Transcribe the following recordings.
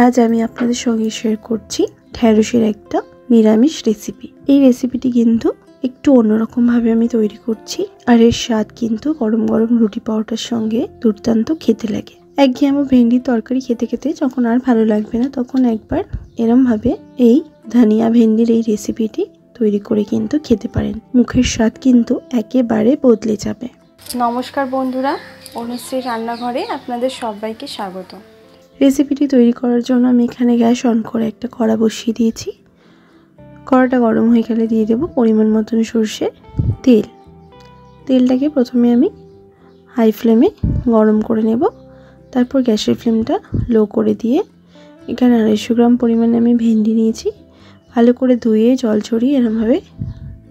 আজ আমি আপনাদের সঙ্গে শেয়ার করছি ঢ্যাঁড়সের একটা নিরামিষ রেসিপি। এই রেসিপিটি কিন্তু একটু অন্যরকম ভাবে আমি তৈরি করছি, আর এর স্বাদ কিন্তু গরম গরম রুটি পরোটার সঙ্গে দুর্দান্ত খেতে লাগে। একঘেয়েমি ভেন্ডির তরকারি খেতে খেতে যখন আর ভালো লাগবে না, তখন একবার এরম ভাবে এই ধনিয়া ভেন্ডির এই রেসিপিটি তৈরি করে কিন্তু খেতে পারেন। মুখের স্বাদ কিন্তু একেবারে বদলে যাবে। নমস্কার বন্ধুরা, অনুশ্রী রান্নাঘরে আপনাদের সবাইকে স্বাগত। রেসিপিটি তৈরি করার জন্য আমি এখানে গ্যাস অন করে একটা কড়া বসিয়ে দিয়েছি। কড়াটা গরম হয়ে গেলে দিয়ে দেব পরিমাণ মতন সরষের তেল। তেলটাকে প্রথমে আমি হাই ফ্লেমে গরম করে নেব, তারপর গ্যাসের ফ্লেমটা লো করে দিয়ে এখানে 250 গ্রাম পরিমাণে আমি ভেন্ডি নিয়েছি। ভালো করে ধুয়ে জল ছড়িয়ে এরমভাবে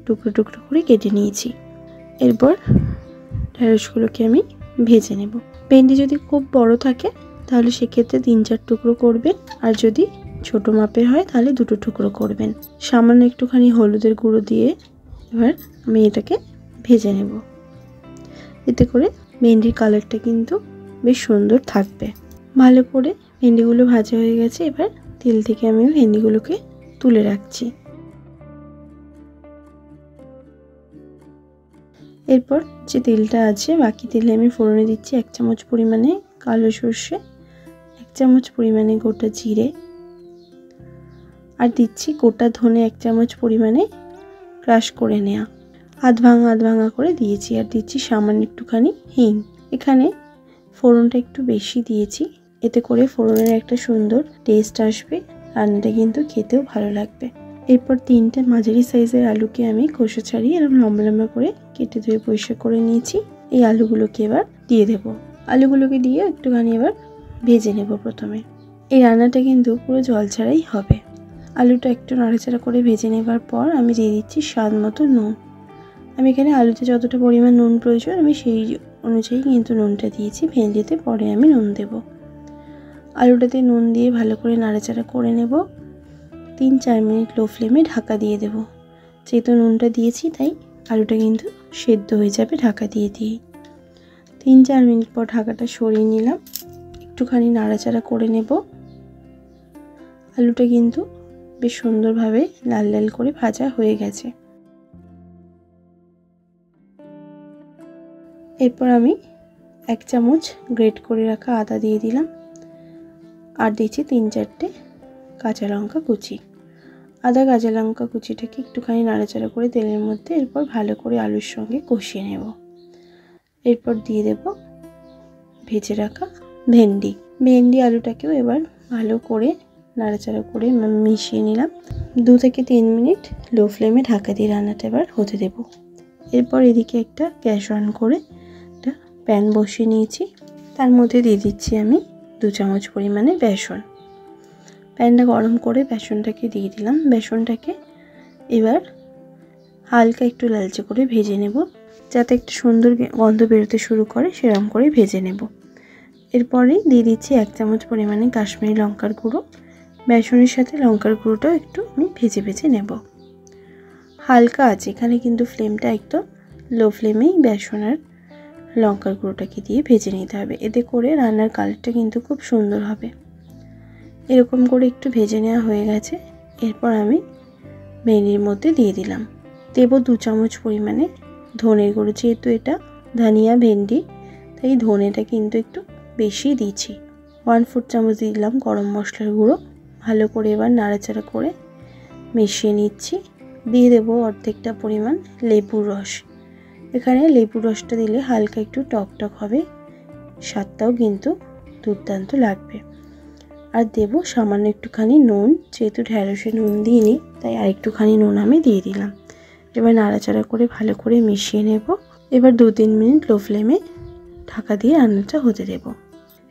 টুকরো টুকরো করে কেটে নিয়েছি। এরপর ঢেঁড়সগুলোকে আমি ভেজে নেব। ভেন্ডি যদি খুব বড় থাকে তাহলে সেক্ষেত্রে 3-4 টুকরো করবেন, আর যদি ছোট মাপের হয় তাহলে 2 টুকরো করবেন। সামান্য একটুখানি হলুদের গুঁড়ো দিয়ে এবার আমি এটাকে ভেজে নেব। এতে করে ভেন্ডির কালারটা কিন্তু বেশ সুন্দর থাকবে। ভালো করে ভেন্ডিগুলো ভাজা হয়ে গেছে। এবার তেল থেকে আমি ভেন্ডিগুলোকে তুলে রাখছি। এরপর যে তেলটা আছে বাকি তেলে আমি ফোড়নে দিচ্ছি 1 চামচ পরিমাণে কালো সর্ষে, 1 চামচ পরিমাণে গোটা জিরে, আর দিচ্ছি গোটা ধনে 1 চামচ পরিমাণে ক্রাশ করে নেওয়া, আধ ভাঙা করে দিয়েছি। আর দিচ্ছি সামান্য একটুখানি হিং। এখানে ফোড়নটা একটু বেশি দিয়েছি, এতে করে ফোড়নের একটা সুন্দর টেস্ট আসবে, রান্নাটা কিন্তু খেতেও ভালো লাগবে। এরপর 3টে মাঝারি সাইজের আলুকে আমি খোসা ছাড়িয়ে এরকম লম্বা লম্বা করে কেটে ধুয়ে পরিষ্কার করে নিয়েছি। এই আলুগুলোকে এবার দিয়ে দেব। আলুগুলোকে দিয়ে একটুখানি এবার ভেজে নেব। প্রথমে এই রান্নাটা কিন্তু পুরো জল ছাড়াই হবে। আলুটা একটু নাড়াচাড়া করে ভেজে নেবার পর আমি দিয়ে দিচ্ছি স্বাদ মতো নুন। আমি এখানে আলুতে যতটা পরিমাণ নুন প্রয়োজন আমি সেই অনুযায়ী কিন্তু নুনটা দিয়েছি। ভেন্ডিতে পরে আমি নুন দেব। আলুটাতে নুন দিয়ে ভালো করে নাড়াচাড়া করে নেব। 3-4 মিনিট লো ফ্লেমে ঢাকা দিয়ে দেব। যেহেতু নুনটা দিয়েছি তাই আলুটা কিন্তু সেদ্ধ হয়ে যাবে ঢাকা দিয়ে দিয়ে। 3-4 মিনিট পর ঢাকাটা সরিয়ে নিলাম, একটুখানি নাড়াচাড়া করে নেব। আলুটা কিন্তু বেশ সুন্দরভাবে লাল লাল করে ভাজা হয়ে গেছে। এরপর আমি 1 চামচ গ্রেট করে রাখা আদা দিয়ে দিলাম, আর দিচ্ছি 3-4টে কাঁচা লঙ্কা কুচি। আদা কাঁচা লঙ্কা কুচিটাকে একটুখানি নাড়াচাড়া করে তেলের মধ্যে এরপর ভালো করে আলুর সঙ্গে কষিয়ে নেব। এরপর দিয়ে দেব ভেজে রাখা ভেন্ডি আলুটাকেও এবার ভালো করে নাড়াচাড়া করে মিশিয়ে নিলাম। 2 থেকে 3 মিনিট লো ফ্লেমে ঢাকা দিয়ে রান্নাটা এবার হতে দেব। এরপর এদিকে একটা গ্যাস অন করে একটা প্যান বসিয়ে নিয়েছি। তার মধ্যে দিয়ে দিচ্ছি আমি 2 চামচ পরিমাণে বেসন। প্যানটা গরম করে বেসনটাকে দিয়ে দিলাম। বেসনটাকে এবার হালকা একটু লালচে করে ভেজে নেব, যাতে একটু সুন্দর গন্ধ বেরোতে শুরু করে সেরকম করে ভেজে নেব। এরপরেই দিয়ে দিচ্ছি 1 চামচ পরিমাণে কাশ্মীরি লঙ্কার গুঁড়ো। বেসনের সাথে লঙ্কার গুঁড়োটাও একটু আমি ভেজে নেব হালকা আছে। এখানে কিন্তু ফ্লেমটা একদম লো ফ্লেমেই বেসন আর লঙ্কার গুঁড়োটাকে দিয়ে ভেজে নিতে হবে। এতে করে রান্নার কালারটা কিন্তু খুব সুন্দর হবে। এরকম করে একটু ভেজে নেওয়া হয়ে গেছে। এরপর আমি ভেন্ডির মধ্যে দিয়ে দিলাম। দেব 2 চামচ পরিমাণে ধনের গুঁড়ো। যেহেতু এটা ধনিয়া ভেন্ডি তাই ধনেটা কিন্তু একটু বেশি দিচ্ছি। 1/4 চামচ দিয়ে দিলাম গরম মশলার গুঁড়ো। ভালো করে এবার নাড়াচাড়া করে মিশিয়ে নিচ্ছি। দিয়ে দেবো অর্ধেকটা পরিমাণ লেবুর রস। এখানে লেবুর রসটা দিলে হালকা একটু টক হবে, স্বাদটাও কিন্তু দুর্দান্ত লাগবে। আর দেব সামান্য একটুখানি নুন। যেহেতু ঢ্যাঁড়সে নুন দিইনি তাই আর একটুখানি নুন আমি দিয়ে দিলাম। এবার নাড়াচাড়া করে ভালো করে মিশিয়ে নেব। এবার 2-3 মিনিট লো ফ্লেমে ঢাকা দিয়ে রান্নাটা হতে দেব।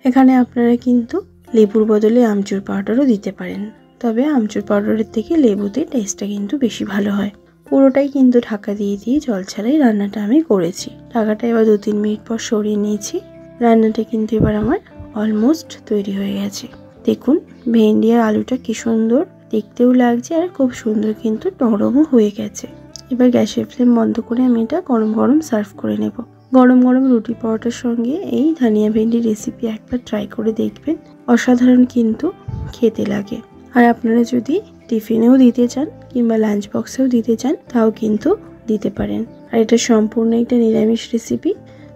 এখানে আপনারা কিন্তু লেবুর বদলে আমচুর পাউডারও দিতে পারেন, তবে আমচুর পাউডারের থেকে লেবুতে টেস্টটা কিন্তু বেশি ভালো হয়। পুরোটাই কিন্তু ঢাকা দিয়ে জল ছাড়াই রান্নাটা আমি করেছি। ঢাকাটা এবার 2-3 মিনিট পর সরিয়ে নিয়েছি। রান্নাটা কিন্তু এবার আমার অলমোস্ট তৈরি হয়ে গেছে। দেখুন ভেন্ডি আর আলুটা কি সুন্দর দেখতেও লাগছে, আর খুব সুন্দর কিন্তু নরমও হয়ে গেছে। এবার গ্যাসের ফ্লেম বন্ধ করে আমি এটা গরম গরম সার্ভ করে নেব। গরম গরম রুটি পরোটার সঙ্গে এই ধনিয়া ভেন্ডি রেসিপি একবার ট্রাই করে দেখবেন। অসাধারণ কিন্তু খেতে লাগে। আর আপনারা যদি টিফিনেও দিতে চান কিংবা লাঞ্চ বক্সেও দিতে চান তাও কিন্তু দিতে পারেন। আর এটা সম্পূর্ণ একটা নিরামিষ রেসিপি।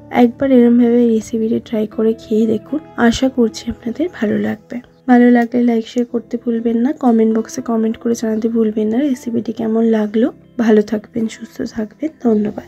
একবার এরমভাবে রেসিপিটি ট্রাই করে খেয়ে দেখুন, আশা করছি আপনাদের ভালো লাগবে। ভালো লাগলে লাইক শেয়ার করতে ভুলবেন না, কমেন্ট বক্সে কমেন্ট করে জানাতে ভুলবেন না রেসিপিটি কেমন লাগলো। ভালো থাকবেন, সুস্থ থাকবেন, ধন্যবাদ।